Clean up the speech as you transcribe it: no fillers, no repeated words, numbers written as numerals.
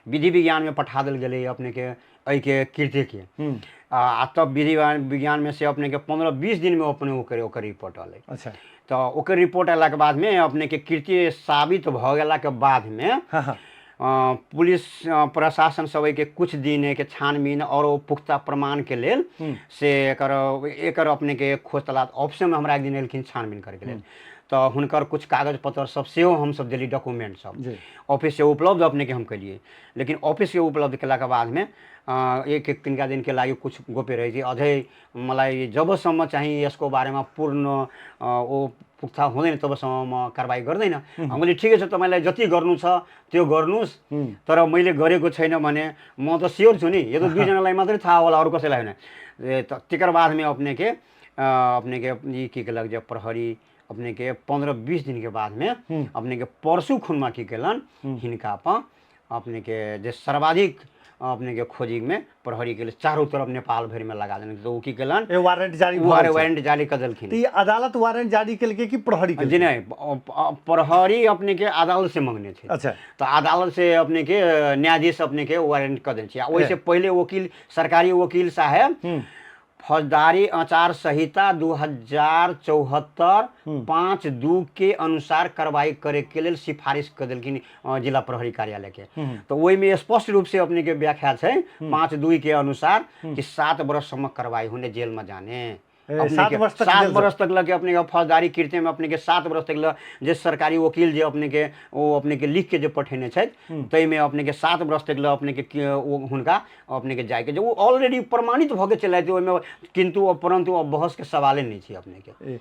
विधि विज्ञान में पठा दिल गए अपने के अई के कृत्य के तब विधि विज्ञान में से अपने के 15-20 दिन में अपने ओकर रिपोर्ट आल। अच्छा तो ओकर रिपोर्ट अला के बाद में अपने के कृत्य साबित भ गेला के बाद में पुलिस प्रशासन सब के कुछ दिन के छानबीन और पुख्ता प्रमाण के लेल से एकर अपने के खोज तलाश ऑफिस में हमरा एक दिन एलखिन छानबीन करके लेल। तो हुनकर कुछ कागज पत्र सब से हम सब दिली डॉक्यूमेंट सब ऑफिस से उपलब्ध अपने के हम कलिए। लेकिन ऑफिस से उपलब्ध केला के बाद में एक तिनका दिन के लागि कुछ गोपे रही थी अझै मलाई जबसम्म चाहिँ यसको बारेमा पूर्ण ओ पुख्ता हुँदैन तबसम्म कारबाही गर्दैन। मैले ठिकै छ तपाईलाई जति गर्नु छ त्यो गर्नुस्, तर मैले गरेको छैन भने म त स्योर छु नि, यो त दुई जनालाई मात्रै थाहा होला, अरु कसैलाई होइन। तेकर बाद में अपने के की केलक जब प्रहरी अपने के 15-20 दिन के बाद में अपने के परसू खुनमा की केलन हिनका पर अपने के जे सर्वाधिक अपने के खोजी में प्रहरी के लिए चारों तरफ नेपाल भर में लगा देने। तो की केलन वारंट जारी कर देलखिन। तो अदालत वारंट जारी के कि प्रहरी के? जी नहीं, प्रहरी अपने के अदालत से मांगने थे। अच्छा, तो अदालत से अपने के न्यायाधीश अपने के वारंट कर देने। वैसे पहले वकील सरकारी वकील साहब फौजदारी आचार संहिता 2074 5(2) के अनुसार कार्रवाई करे के लिए सिफारिश कर दिलखिन जिला प्रहरी कार्यालय के। तो वही में स्पष्ट रूप से अपने के व्याख्या है 5(2) के अनुसार कि 7 वर्षसम्म कार्रवाई होने, जेल में जाने। 7 वर्ष तक लगे अपने के फौजदारी कृत्य में अपने के 7 वर्ष तक लगे जे सरकारी वकील जे अपने के वो अपने के लिख के जो पठेने तई में अपने के 7 वर्ष तक अपने के हुनका अपने के जाए के जो ऑलरेडी प्रमाणित भगे चल, किंतु परंतु अब बहस के सवाले नहीं थी अपने के।